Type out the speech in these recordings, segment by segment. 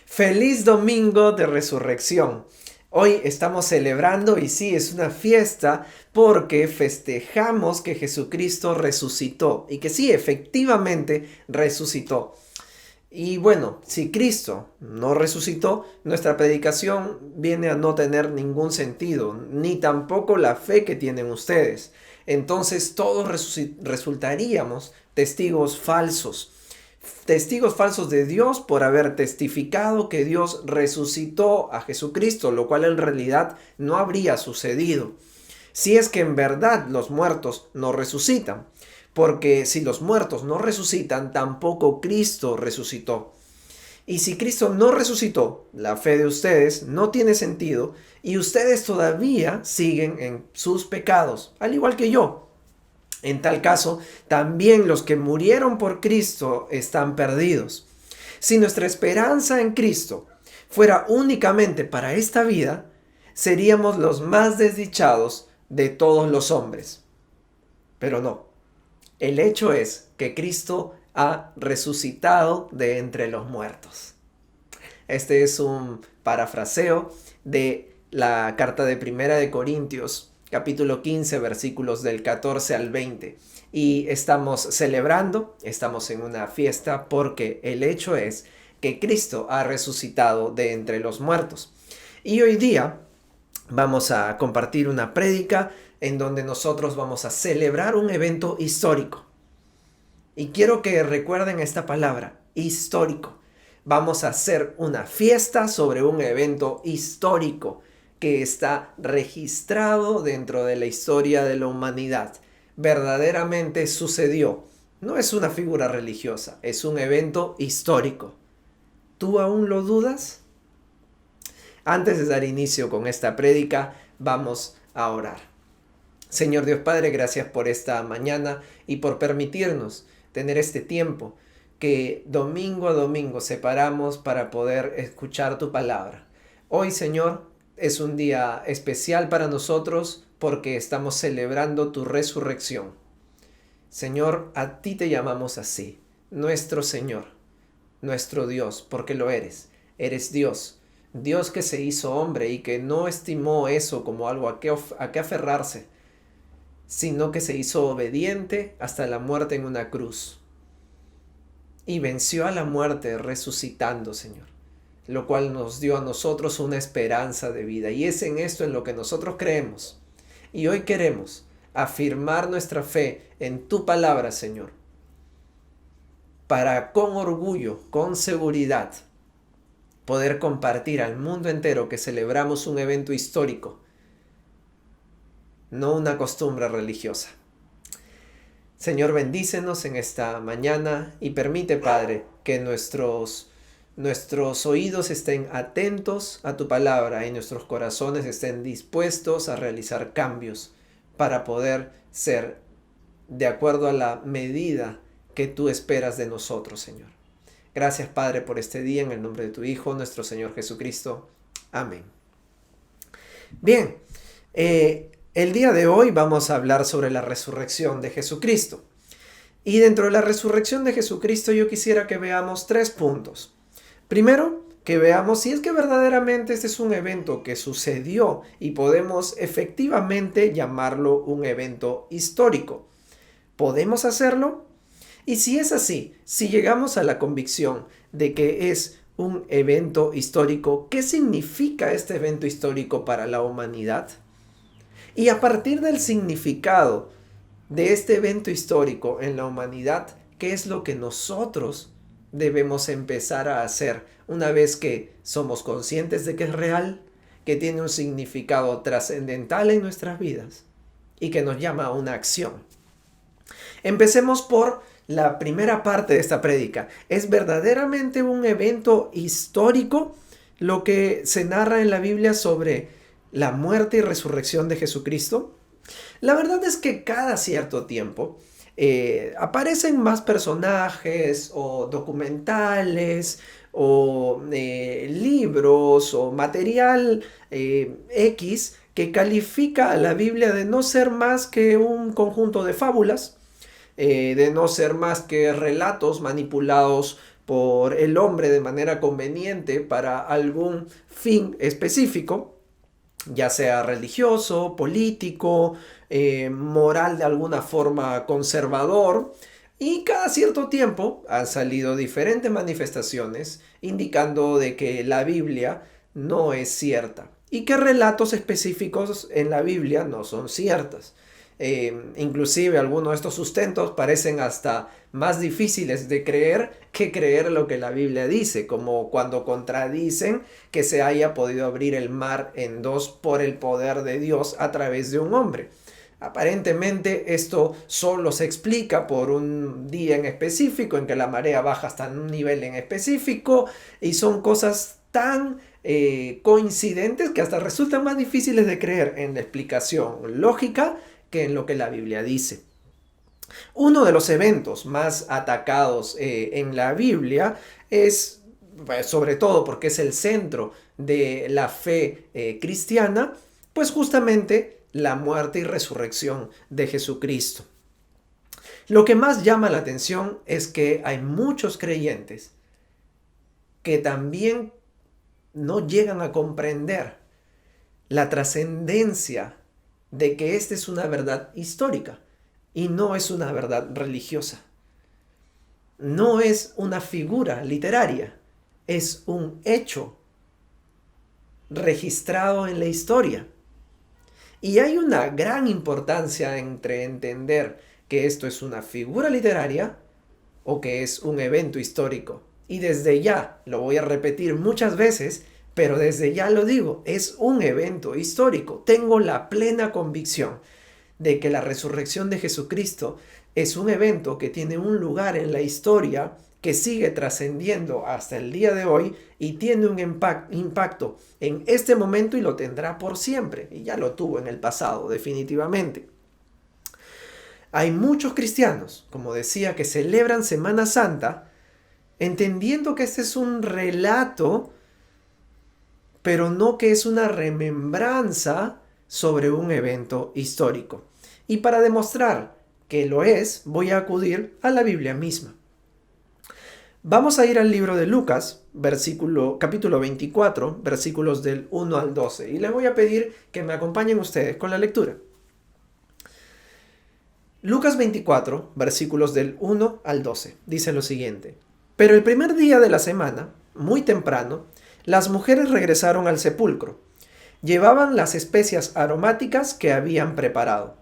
Feliz domingo de resurrección. Hoy estamos celebrando y sí, es una fiesta porque festejamos que Jesucristo resucitó y que sí, efectivamente resucitó. Y bueno, si Cristo no resucitó, nuestra predicación viene a no tener ningún sentido, ni tampoco la fe que tienen ustedes. Entonces todos resultaríamos testigos falsos de Dios por haber testificado que Dios resucitó a Jesucristo, lo cual en realidad no habría sucedido. Si es que en verdad los muertos no resucitan, porque si los muertos no resucitan, tampoco Cristo resucitó. Y si Cristo no resucitó, la fe de ustedes no tiene sentido y ustedes todavía siguen en sus pecados, al igual que yo. En tal caso, también los que murieron por Cristo están perdidos. Si nuestra esperanza en Cristo fuera únicamente para esta vida, seríamos los más desdichados de todos los hombres. Pero no. El hecho es que Cristo ha resucitado de entre los muertos. Este es un parafraseo de la carta de Primera de Corintios, capítulo 15, versículos del 14 al 20. Y estamos celebrando, estamos en una fiesta porque el hecho es que Cristo ha resucitado de entre los muertos. Y hoy día vamos a compartir una prédica en donde nosotros vamos a celebrar un evento histórico. Y quiero que recuerden esta palabra, histórico. Vamos a hacer una fiesta sobre un evento histórico que está registrado dentro de la historia de la humanidad. Verdaderamente sucedió. No es una figura religiosa, es un evento histórico. ¿Tú aún lo dudas? Antes de dar inicio con esta prédica, vamos a orar. Señor Dios Padre, gracias por esta mañana y por permitirnos tener este tiempo que domingo a domingo separamos para poder escuchar tu palabra. Hoy, Señor, es un día especial para nosotros porque estamos celebrando tu resurrección. Señor, a ti te llamamos así, nuestro Señor, nuestro Dios, porque lo eres. Eres Dios, Dios que se hizo hombre y que no estimó eso como algo a que aferrarse, sino que se hizo obediente hasta la muerte en una cruz. Y venció a la muerte resucitando, Señor, lo cual nos dio a nosotros una esperanza de vida. Y es en esto en lo que nosotros creemos. Y hoy queremos afirmar nuestra fe en tu palabra, Señor, para con orgullo, con seguridad, poder compartir al mundo entero que celebramos un evento histórico, no una costumbre religiosa. Señor, bendícenos en esta mañana y permite, Padre, que nuestros oídos estén atentos a tu palabra y nuestros corazones estén dispuestos a realizar cambios para poder ser de acuerdo a la medida que tú esperas de nosotros, Señor. Gracias, Padre, por este día, en el nombre de tu Hijo, nuestro Señor Jesucristo. Amén. Bien, el día de hoy vamos a hablar sobre la resurrección de Jesucristo. Y dentro de la resurrección de Jesucristo yo quisiera que veamos 3 puntos. Primero, que veamos si es que verdaderamente este es un evento que sucedió y podemos efectivamente llamarlo un evento histórico. ¿Podemos hacerlo? Y si es así, si llegamos a la convicción de que es un evento histórico, ¿qué significa este evento histórico para la humanidad? Y a partir del significado de este evento histórico en la humanidad, ¿qué es lo que nosotros debemos empezar a hacer una vez que somos conscientes de que es real, que tiene un significado trascendental en nuestras vidas y que nos llama a una acción? Empecemos por la primera parte de esta prédica. ¿Es verdaderamente un evento histórico lo que se narra en la Biblia sobre la muerte y resurrección de Jesucristo? La verdad es que cada cierto tiempo aparecen más personajes o documentales o libros o material X que califica a la Biblia de no ser más que un conjunto de fábulas, de no ser más que relatos manipulados por el hombre de manera conveniente para algún fin específico, ya sea religioso, político, moral de alguna forma conservador, y cada cierto tiempo han salido diferentes manifestaciones indicando de que la Biblia no es cierta y que relatos específicos en la Biblia no son ciertas. Inclusive algunos de estos sustentos parecen hasta más difíciles de creer que creer lo que la Biblia dice, como cuando contradicen que se haya podido abrir el mar en dos por el poder de Dios a través de un hombre. Aparentemente esto solo se explica por un día en específico en que la marea baja hasta un nivel en específico, y son cosas tan coincidentes que hasta resultan más difíciles de creer en la explicación lógica que en lo que la Biblia dice. Uno de los eventos más atacados en la Biblia es, sobre todo porque es el centro de la fe cristiana, pues justamente la muerte y resurrección de Jesucristo. Lo que más llama la atención es que hay muchos creyentes que también no llegan a comprender la trascendencia de que esta es una verdad histórica y no es una verdad religiosa. No es una figura literaria, es un hecho registrado en la historia. Y hay una gran importancia entre entender que esto es una figura literaria o que es un evento histórico. Y desde ya, lo voy a repetir muchas veces, pero desde ya lo digo, es un evento histórico. Tengo la plena convicción de que la resurrección de Jesucristo es un evento que tiene un lugar en la historia, que sigue trascendiendo hasta el día de hoy y tiene un impacto en este momento y lo tendrá por siempre. Y ya lo tuvo en el pasado, definitivamente. Hay muchos cristianos, como decía, que celebran Semana Santa entendiendo que este es un relato, pero no que es una remembranza sobre un evento histórico. Y para demostrar que lo es, voy a acudir a la Biblia misma. Vamos a ir al libro de Lucas, capítulo 24, versículos del 1 al 12. Y les voy a pedir que me acompañen ustedes con la lectura. Lucas 24, versículos del 1 al 12. Dice lo siguiente. Pero el primer día de la semana, muy temprano, las mujeres regresaron al sepulcro. Llevaban las especias aromáticas que habían preparado.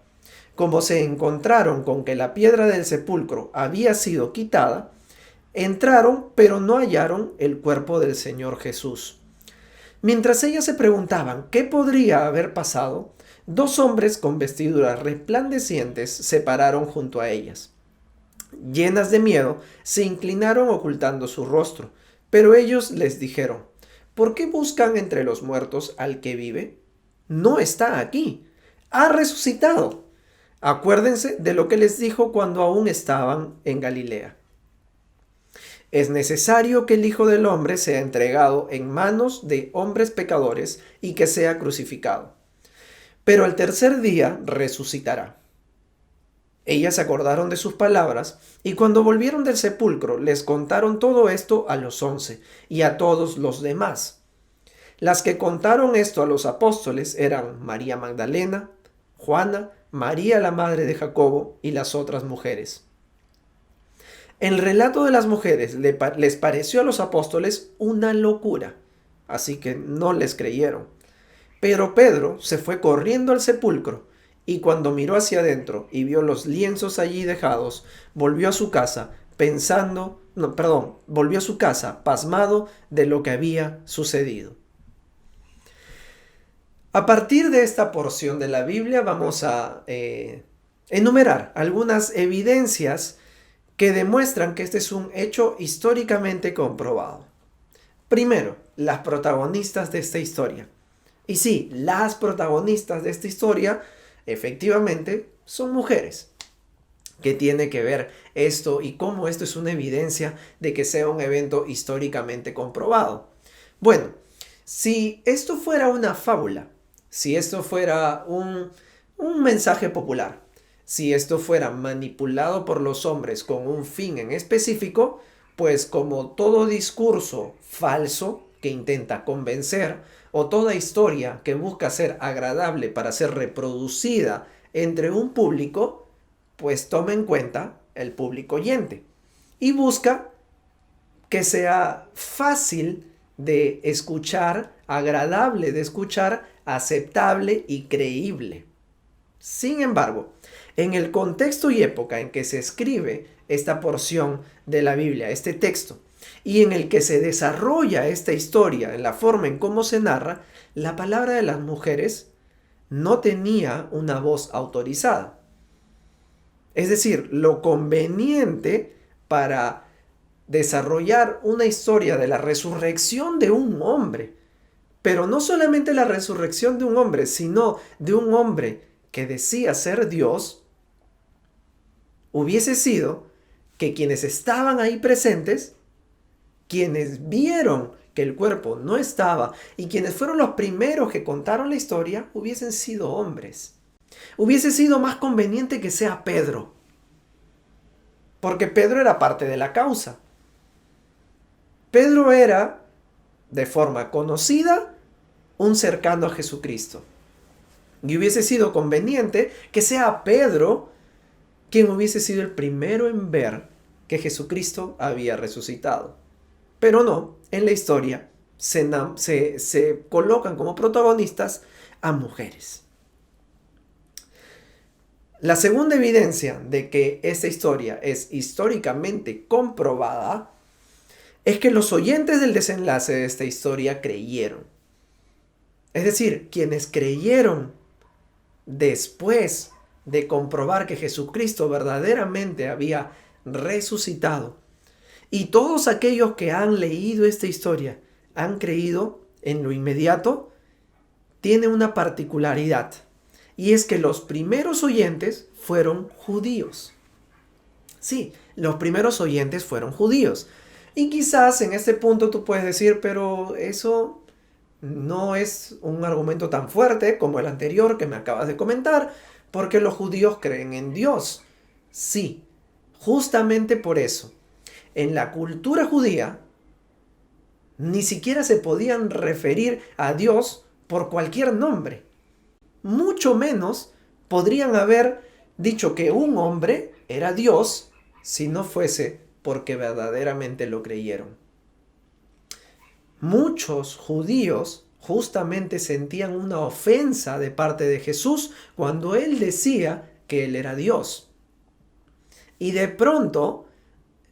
Como se encontraron con que la piedra del sepulcro había sido quitada, entraron, pero no hallaron el cuerpo del Señor Jesús. Mientras ellas se preguntaban qué podría haber pasado, dos hombres con vestiduras resplandecientes se pararon junto a ellas. Llenas de miedo, se inclinaron ocultando su rostro, pero ellos les dijeron: ¿por qué buscan entre los muertos al que vive? No está aquí, ha resucitado. Acuérdense de lo que les dijo cuando aún estaban en Galilea. Es necesario que el Hijo del Hombre sea entregado en manos de hombres pecadores y que sea crucificado. Pero al tercer día resucitará. Ellas se acordaron de sus palabras y cuando volvieron del sepulcro les contaron todo esto a los 11 y a todos los demás. Las que contaron esto a los apóstoles eran María Magdalena, Juana, María la madre de Jacobo y las otras mujeres. El relato de las mujeres les pareció a los apóstoles una locura, así que no les creyeron. Pero Pedro se fue corriendo al sepulcro y cuando miró hacia adentro y vio los lienzos allí dejados, volvió a su casa pasmado de lo que había sucedido. A partir de esta porción de la Biblia vamos a enumerar algunas evidencias que demuestran que este es un hecho históricamente comprobado. Primero, las protagonistas de esta historia. Y sí, las protagonistas de esta historia efectivamente son mujeres. ¿Qué tiene que ver esto y cómo esto es una evidencia de que sea un evento históricamente comprobado? Bueno, si esto fuera una fábula, si esto fuera un mensaje popular, si esto fuera manipulado por los hombres con un fin en específico, pues como todo discurso falso que intenta convencer, o toda historia que busca ser agradable para ser reproducida entre un público, pues toma en cuenta el público oyente y busca que sea fácil de escuchar, agradable de escuchar, aceptable y creíble. Sin embargo, en el contexto y época en que se escribe esta porción de la Biblia, este texto, y en el que se desarrolla esta historia, en la forma en cómo se narra, la palabra de las mujeres no tenía una voz autorizada. Es decir, lo conveniente para desarrollar una historia de la resurrección de un hombre, pero no solamente la resurrección de un hombre, sino de un hombre que decía ser Dios, hubiese sido que quienes estaban ahí presentes, quienes vieron que el cuerpo no estaba y quienes fueron los primeros que contaron la historia, hubiesen sido hombres. Hubiese sido más conveniente que sea Pedro, porque Pedro era parte de la causa. Pedro era, de forma conocida, un cercano a Jesucristo. Y hubiese sido conveniente que sea Pedro quien hubiese sido el primero en ver que Jesucristo había resucitado. Pero no, en la historia se colocan como protagonistas a mujeres. La segunda evidencia de que esta historia es históricamente comprobada es que los oyentes del desenlace de esta historia creyeron. Es decir, quienes creyeron después de comprobar que Jesucristo verdaderamente había resucitado. Y todos aquellos que han leído esta historia han creído en lo inmediato, tiene una particularidad. Y es que los primeros oyentes fueron judíos. Sí, los primeros oyentes fueron judíos. Y quizás en este punto tú puedes decir, pero eso no es un argumento tan fuerte como el anterior que me acabas de comentar, porque los judíos creen en Dios. Sí, justamente por eso. En la cultura judía, ni siquiera se podían referir a Dios por cualquier nombre. Mucho menos podrían haber dicho que un hombre era Dios si no fuese porque verdaderamente lo creyeron. Muchos judíos justamente sentían una ofensa de parte de Jesús cuando él decía que él era Dios. Y de pronto,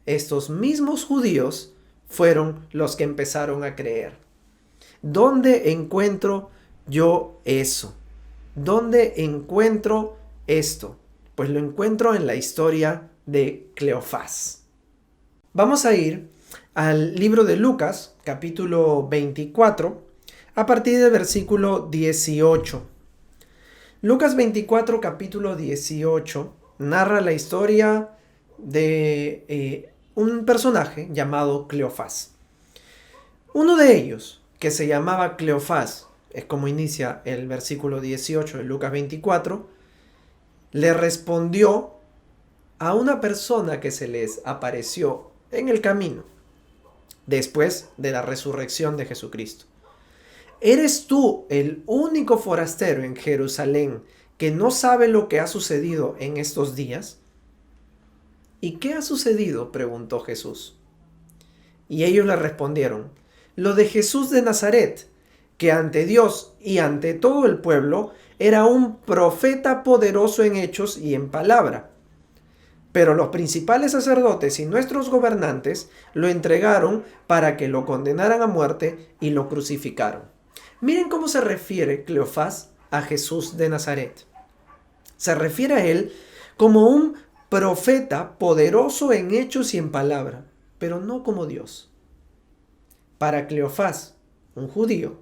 estos mismos judíos fueron los que empezaron a creer. ¿Dónde encuentro yo eso? ¿Dónde encuentro esto? Pues lo encuentro en la historia de Cleofás. Vamos a ir al libro de Lucas, capítulo 24, a partir del versículo 18. Lucas 24, capítulo 18, narra la historia de un personaje llamado Cleofás. Uno de ellos, que se llamaba Cleofás, es como inicia el versículo 18 de Lucas 24, le respondió a una persona que se les apareció en el camino después de la resurrección de Jesucristo. ¿Eres tú el único forastero en Jerusalén que no sabe lo que ha sucedido en estos días? ¿Y qué ha sucedido?, preguntó Jesús. Y ellos le respondieron, lo de Jesús de Nazaret, que ante Dios y ante todo el pueblo era un profeta poderoso en hechos y en palabra. Pero los principales sacerdotes y nuestros gobernantes lo entregaron para que lo condenaran a muerte y lo crucificaron. Miren cómo se refiere Cleofás a Jesús de Nazaret. Se refiere a él como un profeta poderoso en hechos y en palabra, pero no como Dios. Para Cleofás, un judío,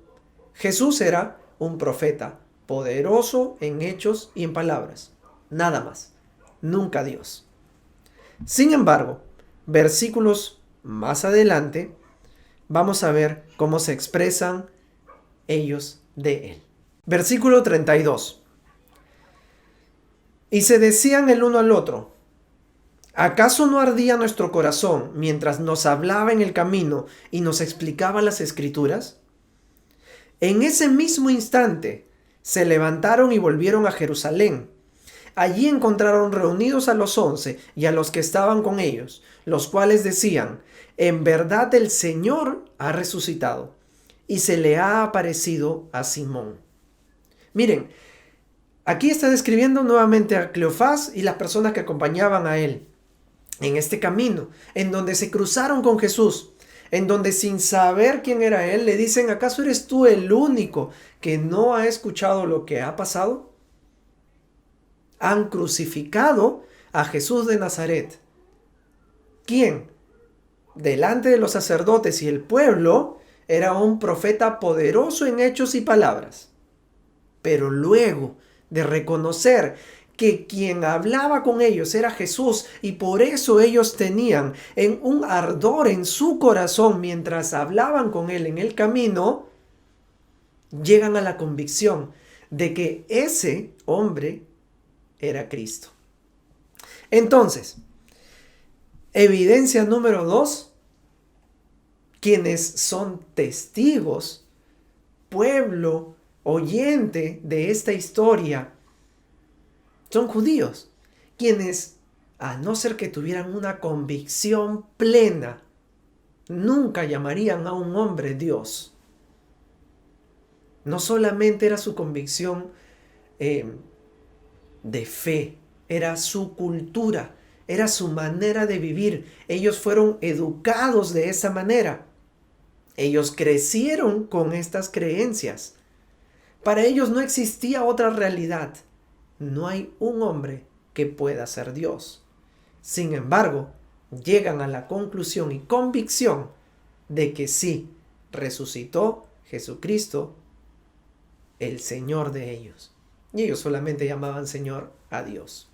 Jesús era un profeta poderoso en hechos y en palabras. Nada más. Nunca Dios. Sin embargo, versículos más adelante, vamos a ver cómo se expresan ellos de él. Versículo 32. Y se decían el uno al otro, ¿Acaso no ardía nuestro corazón mientras nos hablaba en el camino y nos explicaba las Escrituras? En ese mismo instante se levantaron y volvieron a Jerusalén. Allí encontraron reunidos a los 11 y a los que estaban con ellos, los cuales decían: en verdad el Señor ha resucitado y se le ha aparecido a Simón. Miren, aquí está describiendo nuevamente a Cleofás y las personas que acompañaban a él en este camino, en donde se cruzaron con Jesús, en donde sin saber quién era él, le dicen: ¿acaso eres tú el único que no ha escuchado lo que ha pasado? Han crucificado a Jesús de Nazaret. ¿Quién? Delante de los sacerdotes y el pueblo, era un profeta poderoso en hechos y palabras. Pero luego de reconocer que quien hablaba con ellos era Jesús y por eso ellos tenían un ardor en su corazón mientras hablaban con él en el camino, llegan a la convicción de que ese hombre era Cristo. Entonces, evidencia número 2, quienes son testigos, pueblo oyente de esta historia, son judíos, quienes, a no ser que tuvieran una convicción plena, nunca llamarían a un hombre Dios. No solamente era su convicción de fe, era su cultura, era su manera de vivir. Ellos fueron educados de esa manera. Ellos crecieron con estas creencias. Para ellos no existía otra realidad. No hay un hombre que pueda ser Dios. Sin embargo, llegan a la conclusión y convicción de que sí, resucitó Jesucristo, el Señor de ellos. Y ellos solamente llamaban Señor a Dios.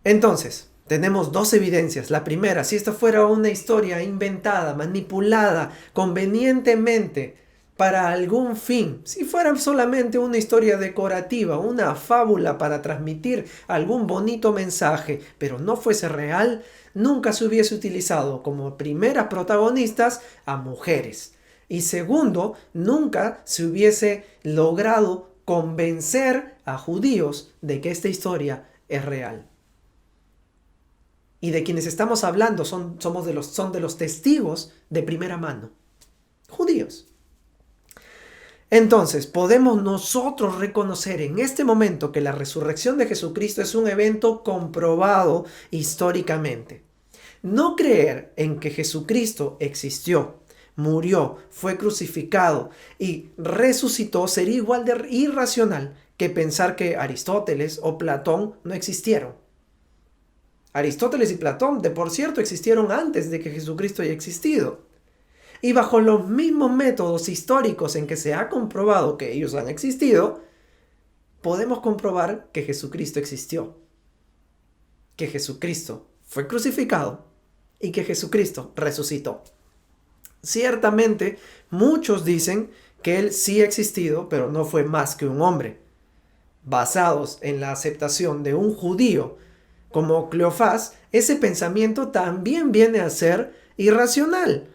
Entonces, tenemos 2 evidencias. La primera, si esta fuera una historia inventada, manipulada, convenientemente, para algún fin, si fuera solamente una historia decorativa, una fábula para transmitir algún bonito mensaje, pero no fuese real, nunca se hubiese utilizado como primeras protagonistas a mujeres. Y segundo, nunca se hubiese logrado convencer a judíos de que esta historia es real. Y de quienes estamos hablando son de los testigos de primera mano, judíos. Entonces, podemos nosotros reconocer en este momento que la resurrección de Jesucristo es un evento comprobado históricamente. No creer en que Jesucristo existió, murió, fue crucificado y resucitó sería igual de irracional que pensar que Aristóteles o Platón no existieron. Aristóteles y Platón, de por cierto, existieron antes de que Jesucristo haya existido. Y bajo los mismos métodos históricos en que se ha comprobado que ellos han existido, podemos comprobar que Jesucristo existió, que Jesucristo fue crucificado y que Jesucristo resucitó. Ciertamente, muchos dicen que él sí ha existido, pero no fue más que un hombre, basados en la aceptación de un judío como Cleofás. Ese pensamiento también viene a ser irracional.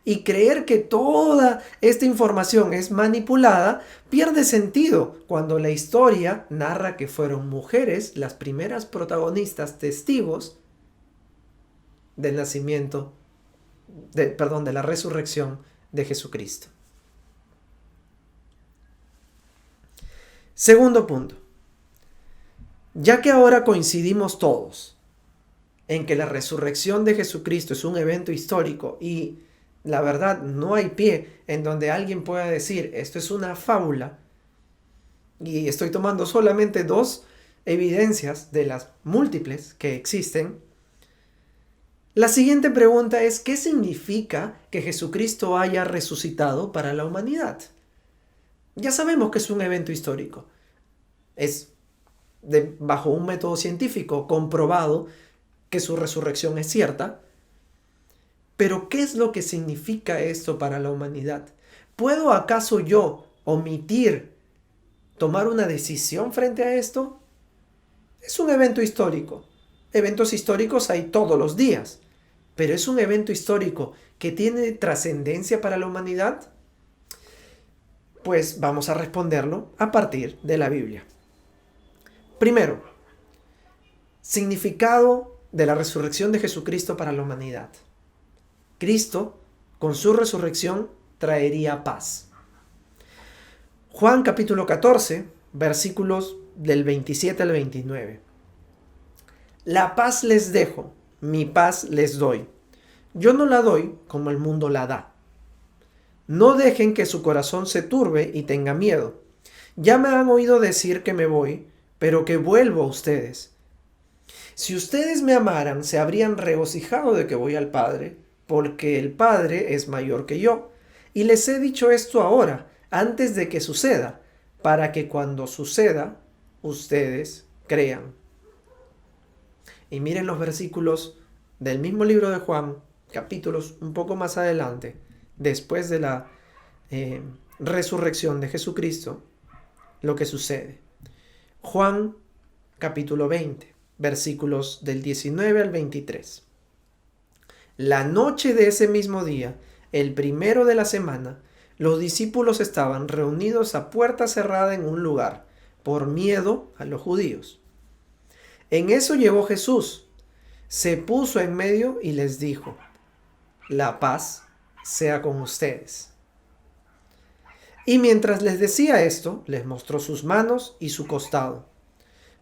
Y creer que toda esta información es manipulada pierde sentido cuando la historia narra que fueron mujeres las primeras protagonistas, testigos del nacimiento, de la resurrección de Jesucristo. Segundo punto. Ya que ahora coincidimos todos en que la resurrección de Jesucristo es un evento histórico y la verdad, no hay pie en donde alguien pueda decir esto es una fábula, y estoy tomando solamente 2 evidencias de las múltiples que existen. La siguiente pregunta es: ¿qué significa que Jesucristo haya resucitado para la humanidad? Ya sabemos que es un evento histórico. Es bajo un método científico comprobado que su resurrección es cierta. Pero ¿qué es lo que significa esto para la humanidad? ¿Puedo acaso yo omitir tomar una decisión frente a esto? Es un evento histórico. Eventos históricos hay todos los días, pero ¿es un evento histórico que tiene trascendencia para la humanidad? Pues vamos a responderlo a partir de la Biblia. Primero, significado de la resurrección de Jesucristo para la humanidad. Cristo, con su resurrección, traería paz. Juan capítulo 14, versículos del 27 al 29. La paz les dejo, mi paz les doy. Yo no la doy como el mundo la da. No dejen que su corazón se turbe y tenga miedo. Ya me han oído decir que me voy, pero que vuelvo a ustedes. Si ustedes me amaran, se habrían regocijado de que voy al Padre, porque el Padre es mayor que yo. Y les he dicho esto ahora, antes de que suceda, para que cuando suceda, ustedes crean. Y miren los versículos del mismo libro de Juan, capítulos un poco más adelante, después de la resurrección de Jesucristo, lo que sucede. Juan capítulo 20, versículos del 19 al 23. La noche de ese mismo día, el primero de la semana, los discípulos estaban reunidos a puerta cerrada en un lugar, por miedo a los judíos. En eso llegó Jesús, se puso en medio y les dijo: la paz sea con ustedes. Y mientras les decía esto, les mostró sus manos y su costado.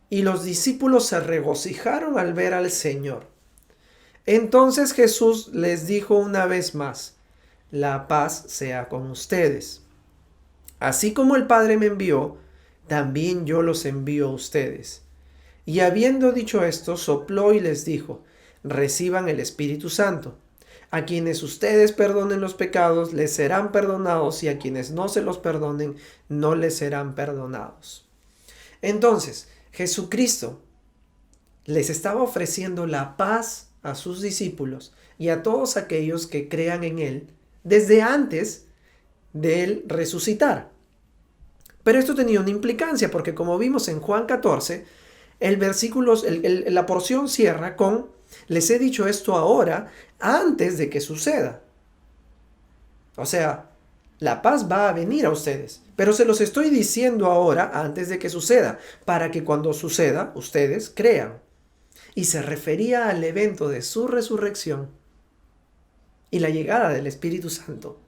Y los discípulos se regocijaron al ver al Señor. Entonces Jesús les dijo una vez más: la paz sea con ustedes. Así como el Padre me envió, también yo los envío a ustedes. Y habiendo dicho esto, sopló y les dijo: reciban el Espíritu Santo. A quienes ustedes perdonen los pecados, les serán perdonados, y a quienes no se los perdonen, no les serán perdonados. Entonces, Jesucristo les estaba ofreciendo la paz a sus discípulos y a todos aquellos que crean en Él desde antes de Él resucitar. Pero esto tenía una implicancia, porque como vimos en Juan 14, la porción cierra con: les he dicho esto ahora, antes de que suceda. O sea, la paz va a venir a ustedes, pero se los estoy diciendo ahora, antes de que suceda, para que cuando suceda, ustedes crean. Y se refería al evento de su resurrección y la llegada del Espíritu Santo,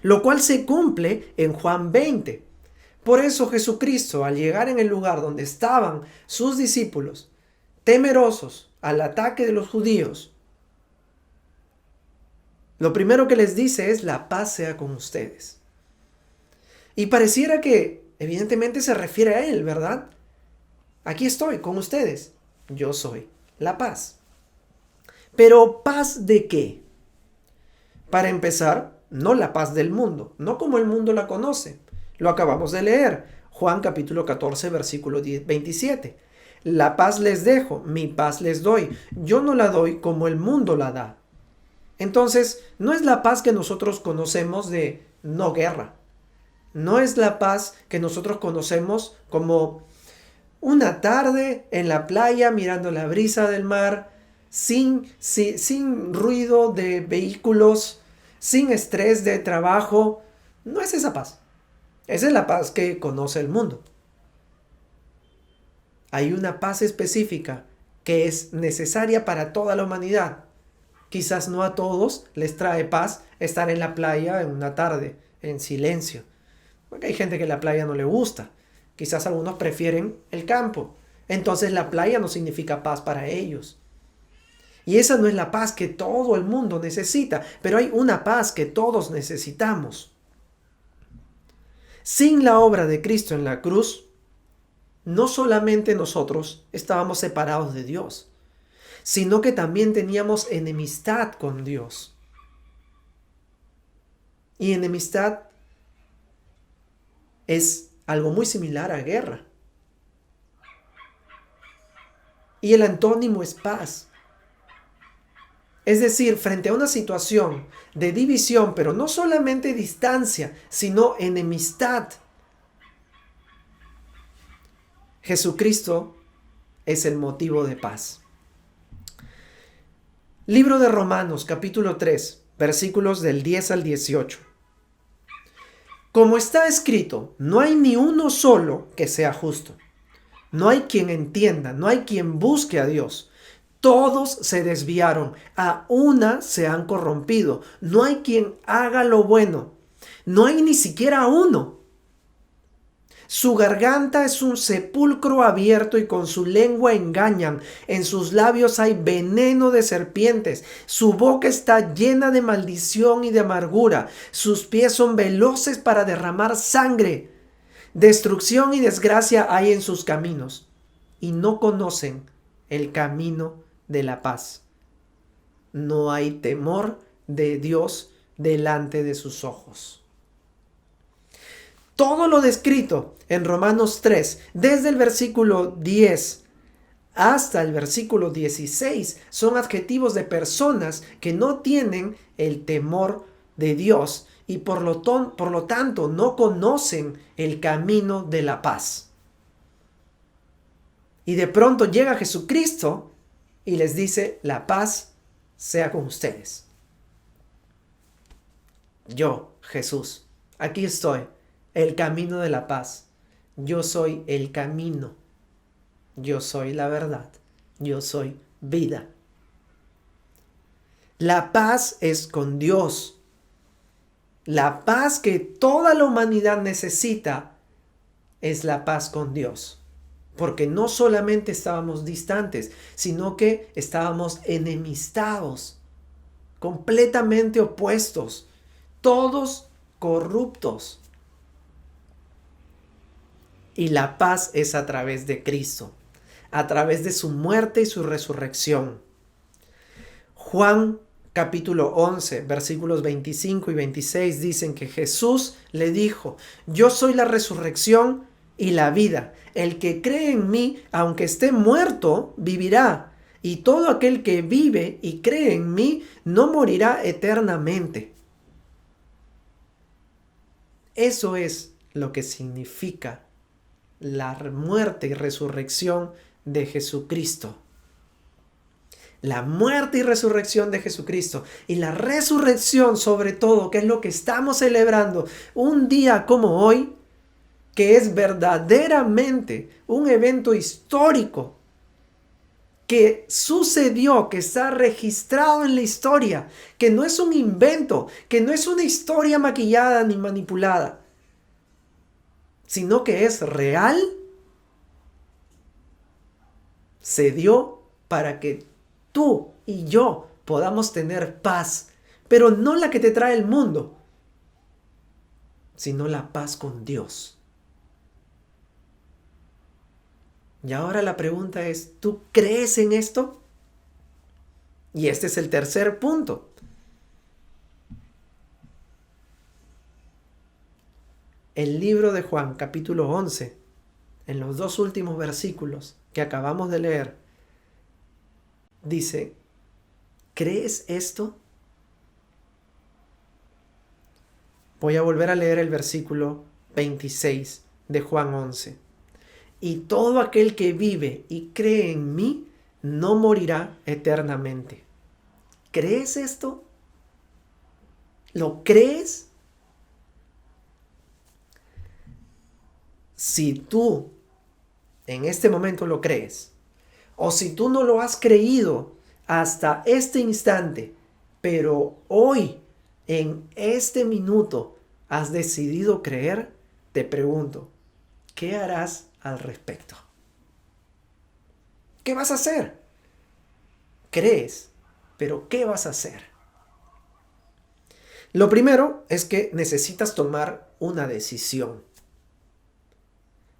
lo cual se cumple en Juan 20. Por eso Jesucristo, al llegar en el lugar donde estaban sus discípulos, temerosos al ataque de los judíos, lo primero que les dice es: la paz sea con ustedes. Y pareciera que evidentemente se refiere a Él, ¿verdad? Aquí estoy con ustedes. Yo soy la paz. Pero ¿paz de qué? Para empezar, no la paz del mundo, no como el mundo la conoce. Lo acabamos de leer, Juan capítulo 14, versículo 27. La paz les dejo, mi paz les doy. Yo no la doy como el mundo la da. Entonces, no es la paz que nosotros conocemos de no guerra. No es la paz que nosotros conocemos como una tarde en la playa mirando la brisa del mar, sin ruido de vehículos, sin estrés de trabajo. No es esa paz. Esa es la paz que conoce el mundo. Hay una paz específica que es necesaria para toda la humanidad. Quizás no a todos les trae paz estar en la playa en una tarde, en silencio. Porque hay gente que la playa no le gusta. Quizás algunos prefieren el campo. Entonces la playa no significa paz para ellos. Y esa no es la paz que todo el mundo necesita. Pero hay una paz que todos necesitamos. Sin la obra de Cristo en la cruz, no solamente nosotros estábamos separados de Dios, sino que también teníamos enemistad con Dios. Y enemistad es algo muy similar a guerra. Y el antónimo es paz. Es decir, frente a una situación de división, pero no solamente distancia, sino enemistad, Jesucristo es el motivo de paz. Libro de Romanos, capítulo 3, versículos del 10 al 18. Como está escrito, no hay ni uno solo que sea justo. No hay quien entienda, no hay quien busque a Dios. Todos se desviaron, a una se han corrompido. No hay quien haga lo bueno. No hay ni siquiera uno. Su garganta es un sepulcro abierto y con su lengua engañan. En sus labios hay veneno de serpientes. Su boca está llena de maldición y de amargura. Sus pies son veloces para derramar sangre. Destrucción y desgracia hay en sus caminos. Y no conocen el camino de la paz. No hay temor de Dios delante de sus ojos. Todo lo descrito en Romanos 3, desde el versículo 10 hasta el versículo 16, son adjetivos de personas que no tienen el temor de Dios y por lo tanto no conocen el camino de la paz. Y de pronto llega Jesucristo y les dice: la paz sea con ustedes. Yo, Jesús, aquí estoy, el camino de la paz. Yo soy el camino. Yo soy la verdad. Yo soy vida. La paz es con Dios. La paz que toda la humanidad necesita es la paz con Dios. Porque no solamente estábamos distantes, sino que estábamos enemistados, completamente opuestos, todos corruptos. Y la paz es a través de Cristo, a través de su muerte y su resurrección. Juan capítulo 11, versículos 25 y 26 dicen que Jesús le dijo: yo soy la resurrección y la vida. El que cree en mí, aunque esté muerto, vivirá. Y todo aquel que vive y cree en mí, no morirá eternamente. Eso es lo que significa la muerte y resurrección de Jesucristo. La muerte y resurrección de Jesucristo. Y la resurrección sobre todo, que es lo que estamos celebrando un día como hoy, que es verdaderamente un evento histórico que sucedió, que está registrado en la historia, que no es un invento, que no es una historia maquillada ni manipulada, sino que es real, se dio para que tú y yo podamos tener paz, pero no la que te trae el mundo, sino la paz con Dios. Y ahora la pregunta es: ¿tú crees en esto? Y este es el tercer punto. El libro de Juan, capítulo 11, en los dos últimos versículos que acabamos de leer, dice: ¿crees esto? Voy a volver a leer el versículo 26 de Juan 11. Y todo aquel que vive y cree en mí no morirá eternamente. ¿Crees esto? ¿Lo crees? Si tú en este momento lo crees, o si tú no lo has creído hasta este instante, pero hoy, en este minuto, has decidido creer, te pregunto: ¿qué harás al respecto? ¿Qué vas a hacer? Crees, pero ¿qué vas a hacer? Lo primero es que necesitas tomar una decisión.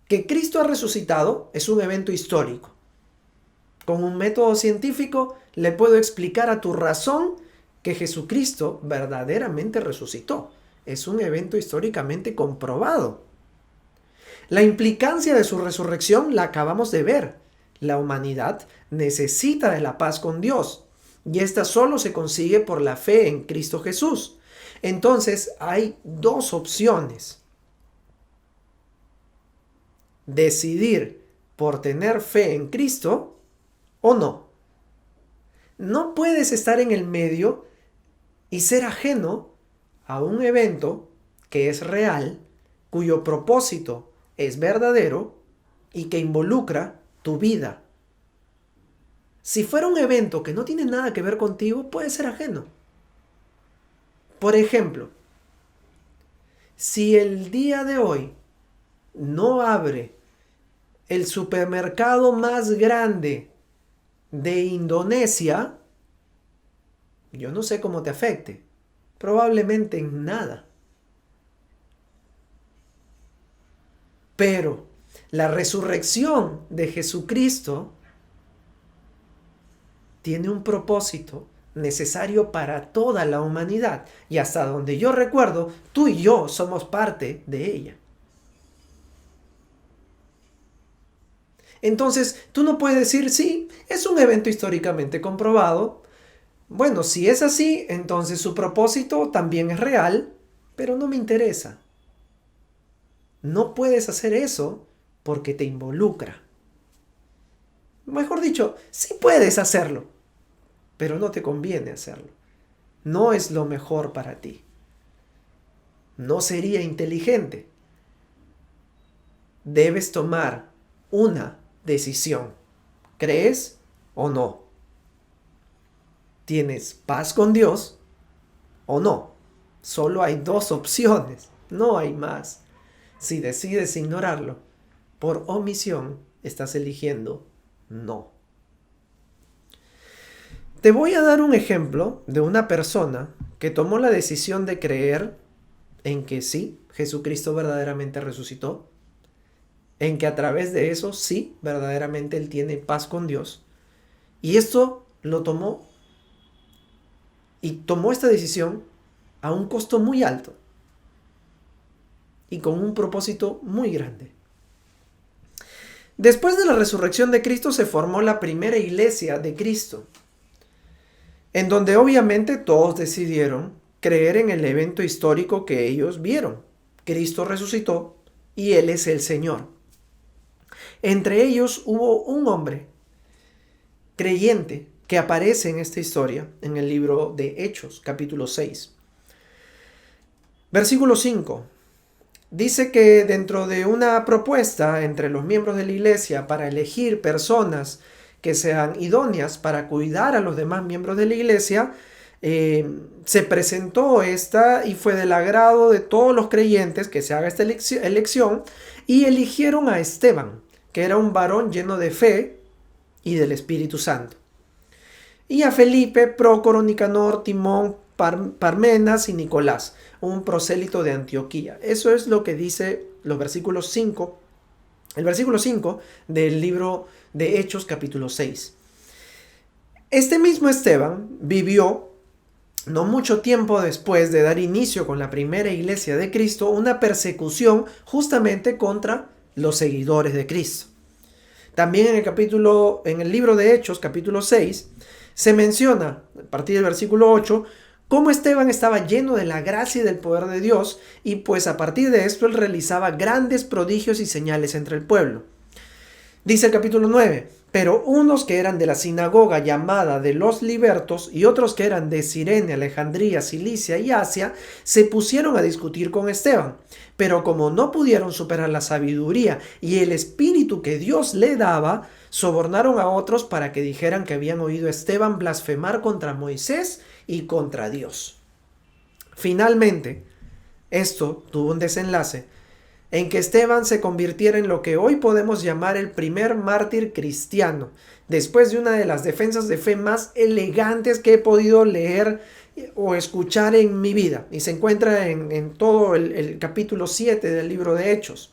Que Cristo ha resucitado es un evento histórico. Con un método científico le puedo explicar a tu razón que Jesucristo verdaderamente resucitó. Es un evento históricamente comprobado. La implicancia de su resurrección la acabamos de ver. La humanidad necesita de la paz con Dios y esta solo se consigue por la fe en Cristo Jesús. Entonces hay dos opciones: decidir por tener fe en Cristo o no. No puedes estar en el medio y ser ajeno a un evento que es real, cuyo propósito es verdadero y que involucra tu vida. Si fuera un evento que no tiene nada que ver contigo, puede ser ajeno. Por ejemplo, si el día de hoy no abre el supermercado más grande de Indonesia, yo no sé cómo te afecte. Probablemente en nada. Pero la resurrección de Jesucristo tiene un propósito necesario para toda la humanidad. Y hasta donde yo recuerdo, tú y yo somos parte de ella. Entonces, tú no puedes decir, sí, es un evento históricamente comprobado. Bueno, si es así, entonces su propósito también es real, pero no me interesa. No puedes hacer eso porque te involucra. Mejor dicho, sí puedes hacerlo, pero no te conviene hacerlo. No es lo mejor para ti. No sería inteligente. Debes tomar una decisión. ¿Crees o no? ¿Tienes paz con Dios o no? Solo hay dos opciones, no hay más. Si decides ignorarlo, por omisión estás eligiendo no. Te voy a dar un ejemplo de una persona que tomó la decisión de creer en que sí, Jesucristo verdaderamente resucitó, en que a través de eso sí, verdaderamente él tiene paz con Dios. Y esto lo tomó esta decisión a un costo muy alto y con un propósito muy grande. Después de la resurrección de Cristo se formó la primera iglesia de Cristo, en donde obviamente todos decidieron creer en el evento histórico que ellos vieron. Cristo resucitó y Él es el Señor. Entre ellos hubo un hombre creyente que aparece en esta historia en el libro de Hechos, capítulo 6. Versículo 5. Dice que dentro de una propuesta entre los miembros de la iglesia para elegir personas que sean idóneas para cuidar a los demás miembros de la iglesia, se presentó esta y fue del agrado de todos los creyentes que se haga esta elección y eligieron a Esteban, que era un varón lleno de fe y del Espíritu Santo. Y a Felipe, Prócoro, Nicanor, Timón, Parmenas y Nicolás, un prosélito de Antioquía. Eso es lo que dice el versículo 5 del libro de Hechos capítulo 6. Este mismo Esteban vivió, no mucho tiempo después de dar inicio con la primera iglesia de Cristo, una persecución justamente contra los seguidores de Cristo. También en el libro de Hechos capítulo 6 se menciona, a partir del versículo 8, cómo Esteban estaba lleno de la gracia y del poder de Dios, y pues a partir de esto él realizaba grandes prodigios y señales entre el pueblo. Dice el capítulo 9, pero unos que eran de la sinagoga llamada de los libertos y otros que eran de Cirene, Alejandría, Cilicia y Asia, se pusieron a discutir con Esteban. Pero como no pudieron superar la sabiduría y el espíritu que Dios le daba, sobornaron a otros para que dijeran que habían oído a Esteban blasfemar contra Moisés y contra Dios. Finalmente, esto tuvo un desenlace en que Esteban se convirtiera en lo que hoy podemos llamar el primer mártir cristiano, después de una de las defensas de fe más elegantes que he podido leer o escuchar en mi vida, y se encuentra en todo el capítulo 7 del libro de Hechos.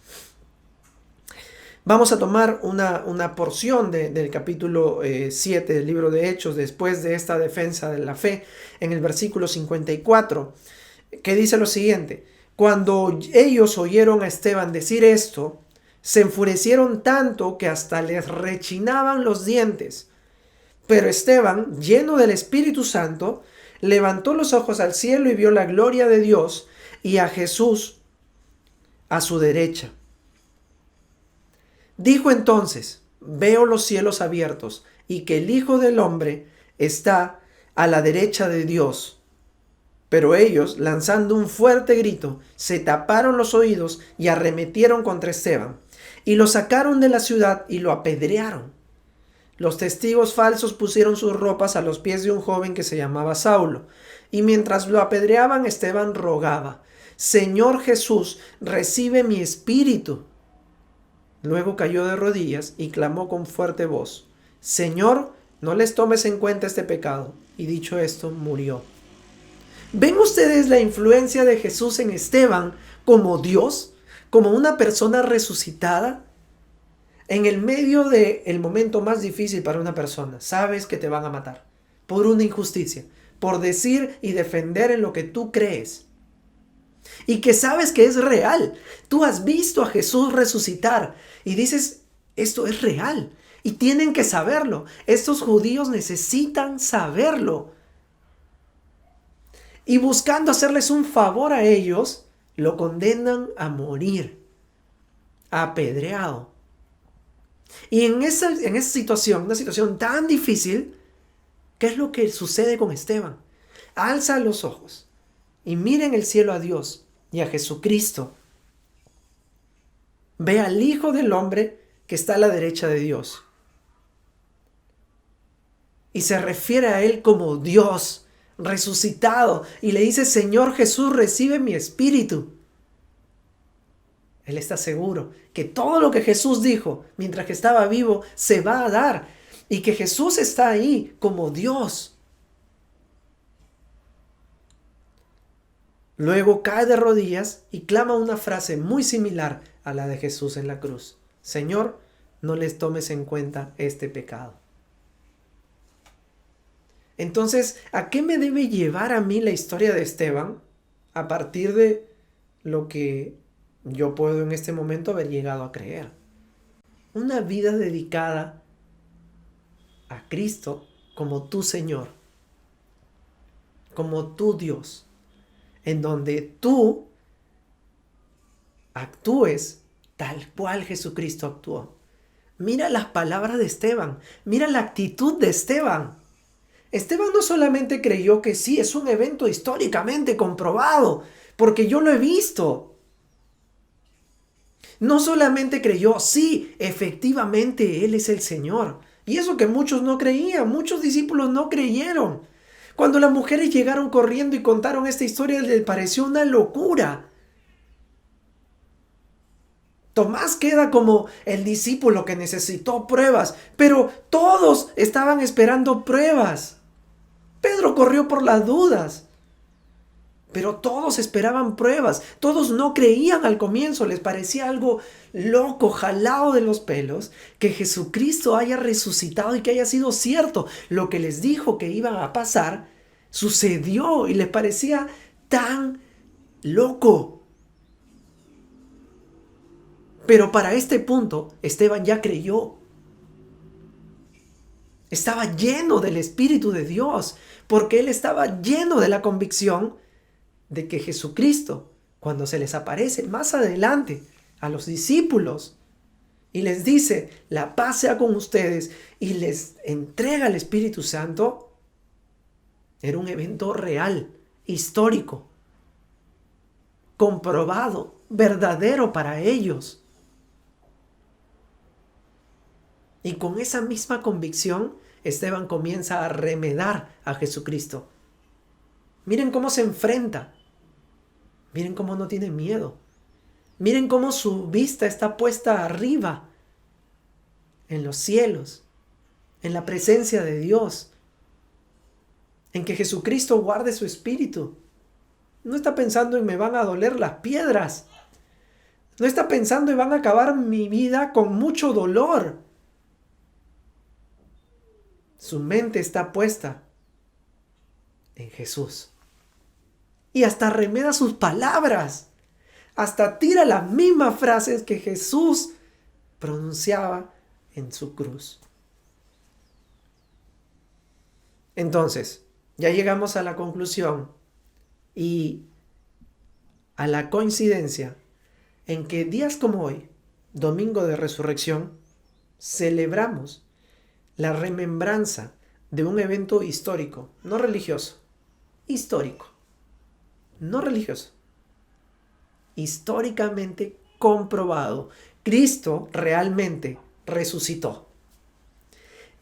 Vamos a tomar una porción del capítulo 7 del libro de Hechos después de esta defensa de la fe, en el versículo 54, que dice lo siguiente: cuando ellos oyeron a Esteban decir esto, se enfurecieron tanto que hasta les rechinaban los dientes. Pero Esteban, lleno del Espíritu Santo, levantó los ojos al cielo y vio la gloria de Dios y a Jesús a su derecha. Dijo entonces: veo los cielos abiertos y que el Hijo del Hombre está a la derecha de Dios. Pero ellos, lanzando un fuerte grito, se taparon los oídos y arremetieron contra Esteban, y lo sacaron de la ciudad y lo apedrearon. Los testigos falsos pusieron sus ropas a los pies de un joven que se llamaba Saulo, y mientras lo apedreaban, Esteban rogaba: Señor Jesús, recibe mi espíritu. Luego cayó de rodillas y clamó con fuerte voz: Señor, no les tomes en cuenta este pecado. Y dicho esto, murió. ¿Ven ustedes la influencia de Jesús en Esteban como Dios, como una persona resucitada? En el medio del momento más difícil para una persona, sabes que te van a matar por una injusticia, por decir y defender en lo que tú crees. Y que sabes que es real. Tú has visto a Jesús resucitar y dices, esto es real. Y tienen que saberlo. Estos judíos necesitan saberlo. Y buscando hacerles un favor a ellos, lo condenan a morir, apedreado. Y en esa situación, una situación tan difícil, ¿qué es lo que sucede con Esteban? Alza los ojos y miren el cielo a Dios y a Jesucristo. Ve al Hijo del Hombre que está a la derecha de Dios. Y se refiere a Él como Dios resucitado. Y le dice: Señor Jesús, recibe mi espíritu. Él está seguro que todo lo que Jesús dijo mientras que estaba vivo se va a dar. Y que Jesús está ahí como Dios. Luego cae de rodillas y clama una frase muy similar a la de Jesús en la cruz: Señor, no les tomes en cuenta este pecado. Entonces, ¿a qué me debe llevar a mí la historia de Esteban? A partir de lo que yo puedo en este momento haber llegado a creer. Una vida dedicada a Cristo como tu Señor, como tu Dios, en donde tú actúes tal cual Jesucristo actuó. Mira las palabras de Esteban, mira la actitud de Esteban. Esteban no solamente creyó que sí, es un evento históricamente comprobado, porque yo lo he visto. No solamente creyó, sí, efectivamente Él es el Señor. Y eso que muchos no creían, muchos discípulos no creyeron. Cuando las mujeres llegaron corriendo y contaron esta historia, les pareció una locura. Tomás queda como el discípulo que necesitó pruebas, pero todos estaban esperando pruebas. Pedro corrió por las dudas, pero todos esperaban pruebas. Todos no creían al comienzo, les parecía algo loco, jalado de los pelos, que Jesucristo haya resucitado y que haya sido cierto. Lo que les dijo que iba a pasar, sucedió y les parecía tan loco. Pero para este punto, Esteban ya creyó. Estaba lleno del Espíritu de Dios, porque él estaba lleno de la convicción de que Jesucristo, cuando se les aparece más adelante a los discípulos y les dice: la paz sea con ustedes, y les entrega el Espíritu Santo, era un evento real, histórico, comprobado, verdadero para ellos. Y con esa misma convicción, Esteban comienza a remedar a Jesucristo. Miren cómo se enfrenta. Miren cómo no tiene miedo. Miren cómo su vista está puesta arriba, en los cielos, en la presencia de Dios, en que Jesucristo guarde su espíritu. No está pensando en me van a doler las piedras. No está pensando en van a acabar mi vida con mucho dolor. Su mente está puesta en Jesús. Y hasta remeda sus palabras. Hasta tira las mismas frases que Jesús pronunciaba en su cruz. Entonces, ya llegamos a la conclusión y a la coincidencia en que días como hoy, Domingo de Resurrección, celebramos la remembranza de un evento histórico, no religioso, histórico, no religioso, históricamente comprobado. Cristo realmente resucitó.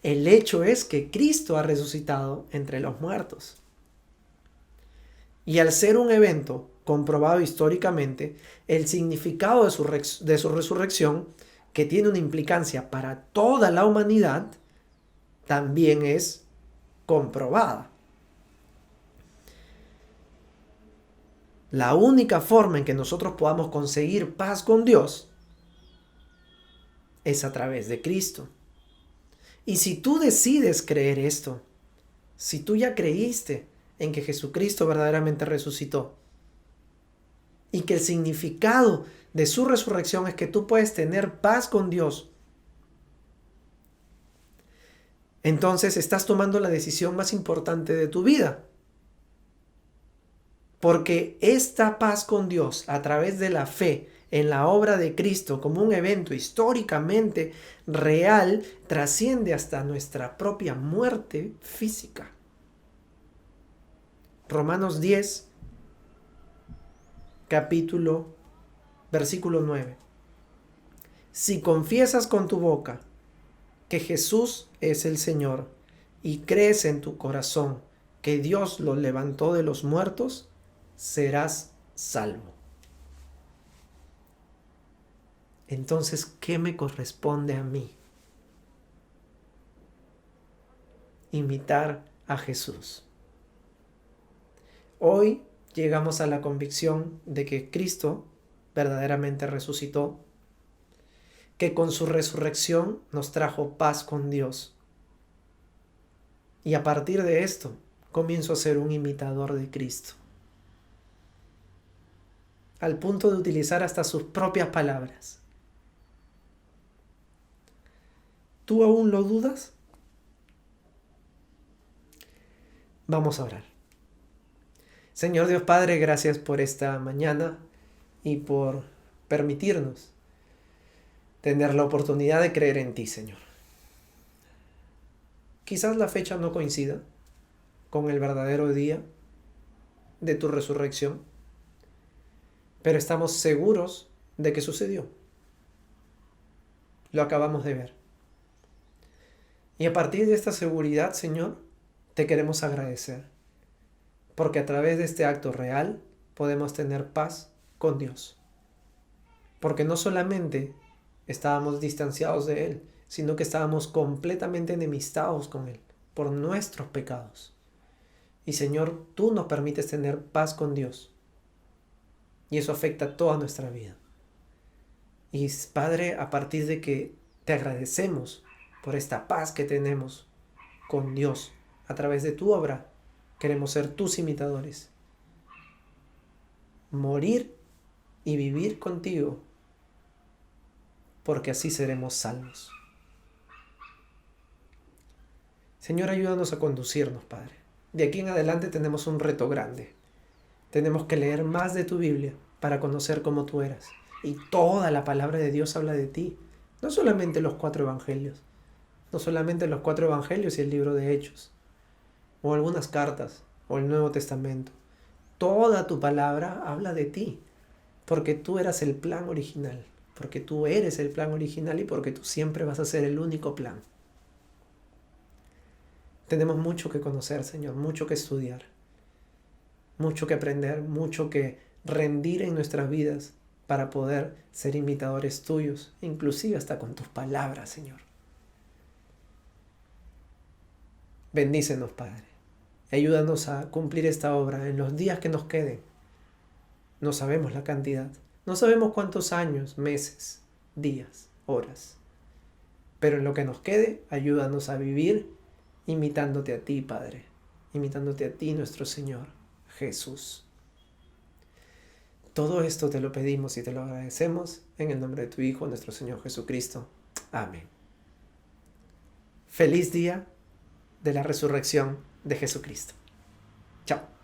El hecho es que Cristo ha resucitado entre los muertos. Y al ser un evento comprobado históricamente, el significado de su resurrección, que tiene una implicancia para toda la humanidad, también es comprobada. La única forma en que nosotros podamos conseguir paz con Dios es a través de Cristo. Y si tú decides creer esto, si tú ya creíste en que Jesucristo verdaderamente resucitó y que el significado de su resurrección es que tú puedes tener paz con Dios, entonces estás tomando la decisión más importante de tu vida. Porque esta paz con Dios a través de la fe en la obra de Cristo como un evento históricamente real trasciende hasta nuestra propia muerte física. Romanos 10, versículo 9. Si confiesas con tu boca que Jesús es el Señor y crees en tu corazón que Dios lo levantó de los muertos, serás salvo. Entonces, ¿qué me corresponde a mí? Imitar a Jesús. Hoy llegamos a la convicción de que Cristo verdaderamente resucitó, que con su resurrección nos trajo paz con Dios. Y a partir de esto, comienzo a ser un imitador de Cristo, al punto de utilizar hasta sus propias palabras. ¿Tú aún lo dudas? Vamos a orar. Señor Dios Padre, gracias por esta mañana y por permitirnos tener la oportunidad de creer en ti, Señor. Quizás la fecha no coincida con el verdadero día de tu resurrección, pero estamos seguros de que sucedió. Lo acabamos de ver. Y a partir de esta seguridad, Señor, te queremos agradecer, porque a través de este acto real podemos tener paz con Dios. Porque no solamente estábamos distanciados de Él, sino que estábamos completamente enemistados con Él por nuestros pecados. Y Señor, tú nos permites tener paz con Dios. Y eso afecta toda nuestra vida. Y Padre, a partir de que te agradecemos por esta paz que tenemos con Dios a través de tu obra, queremos ser tus imitadores. Morir y vivir contigo, porque así seremos salvos. Señor, ayúdanos a conducirnos, Padre. De aquí en adelante tenemos un reto grande. Tenemos que leer más de tu Biblia para conocer cómo tú eras. Y toda la palabra de Dios habla de ti. No solamente los 4 evangelios. No solamente los 4 evangelios y el libro de Hechos. O algunas cartas. O el Nuevo Testamento. Toda tu palabra habla de ti. Porque tú eras el plan original. Porque tú eres el plan original y porque tú siempre vas a ser el único plan. Tenemos mucho que conocer, Señor. Mucho que estudiar. Mucho que aprender. Mucho que rendir en nuestras vidas para poder ser imitadores tuyos, inclusive hasta con tus palabras, Señor. Bendícenos, Padre. Ayúdanos a cumplir esta obra en los días que nos queden. No sabemos la cantidad. No sabemos cuántos años, meses, días, horas. Pero en lo que nos quede, ayúdanos a vivir imitándote a ti, Padre. Imitándote a ti, nuestro Señor Jesús. Todo esto te lo pedimos y te lo agradecemos en el nombre de tu Hijo, nuestro Señor Jesucristo. Amén. Feliz día de la resurrección de Jesucristo. Chao.